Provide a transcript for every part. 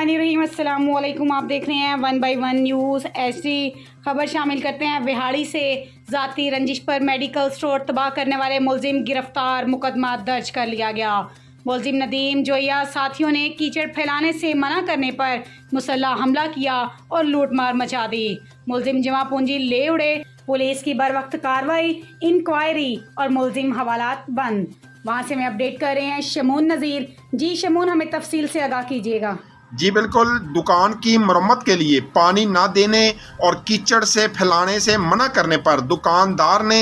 बिस्मिल्लाहिर्रहमानिर्रहीम। अस्सलामुअलैकुम। आप देख रहे हैं 1 बाय 1 न्यूज़। ऐसी खबर शामिल करते हैं। विहाड़ी से ज़ाती रंजिश पर मेडिकल स्टोर तबाह करने वाले मुलजिम गिरफ्तार, मुकदमा दर्ज कर लिया गया। मुलजिम नदीम जोया साथियों ने कीचड़ फैलाने से मना करने पर मुसल्ला हमला किया और लूटमार मचा दी। मुलजिम जमा पूंजी ले उड़े। पुलिस की बर वक्त कार्रवाई, इंक्वायरी और मुलजिम हवालात बंद। वहाँ से मैं अपडेट कर रहे हैं शमून नज़ीर। जी शमून, हमें तफसील से आगाह कीजिएगा। जी बिल्कुल, दुकान की मरम्मत के लिए पानी ना देने और कीचड़ से फैलाने से मना करने पर दुकानदार ने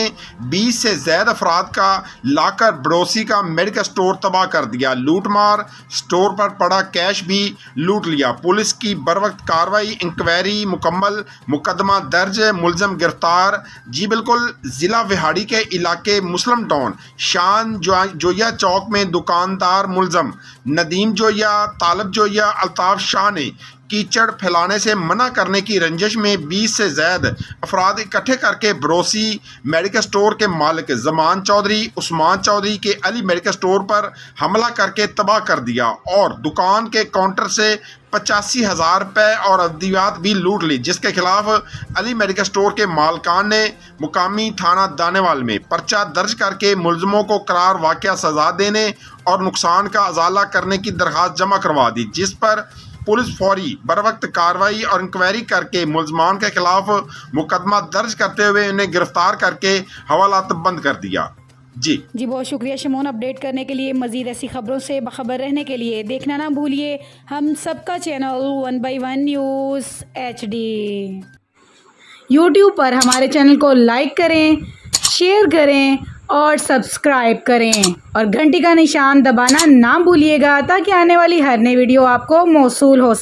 20 से ज़्यादा अफराद का लाकर बड़ोसी का मेडिकल स्टोर तबाह कर दिया। लूटमार, स्टोर पर पड़ा कैश भी लूट लिया। पुलिस की बरवक्त कार्रवाई, इंक्वायरी मुकम्मल, मुकदमा दर्ज, मुलजिम गिरफ्तार। जी बिल्कुल, ज़िला विहाड़ी के इलाके मुस्लिम टाउन शान जोया चौक में दुकानदार मुलजिम नदीम जोया, तालब जोया, अल्ताफ शाह ने कीचड़ फैलाने से मना करने की रंजिश में 20 से ज़्यादा अफराद इकट्ठे करके बरोसी मेडिकल स्टोर के मालिक जमान चौधरी, उस्मान चौधरी के अली मेडिकल स्टोर पर हमला करके तबाह कर दिया और दुकान के काउंटर से 85,000 रुपये और अद्वियात भी लूट ली, जिसके खिलाफ अली मेडिकल स्टोर के मालकान ने मुकामी थाना दानेवाल में पर्चा दर्ज करके मुलजमों को करार वाक़या सज़ा देने और नुकसान का अजाला करने की दरख्वास्त जमा करवा दी, जिस पर पुलिस फौरी बरवक्त कार्रवाई और इंक्वायरी करके मुलजमान के खिलाफ मुकदमा दर्ज करते हुए उन्हें गिरफ्तार करके हवालात बंद कर दिया। जी बहुत शुक्रिया शमून, अपडेट करने के लिए। मज़ीद ऐसी खबरों से बखबर रहने के लिए देखना ना भूलिए हम सबका channel 1 by 1 news HD। YouTube पर हमारे चैनल को लाइक करें, शेयर करें और सब्सक्राइब करें और घंटी का निशान दबाना ना भूलिएगा, ताकि आने वाली हर नई वीडियो आपको मौसूल हो।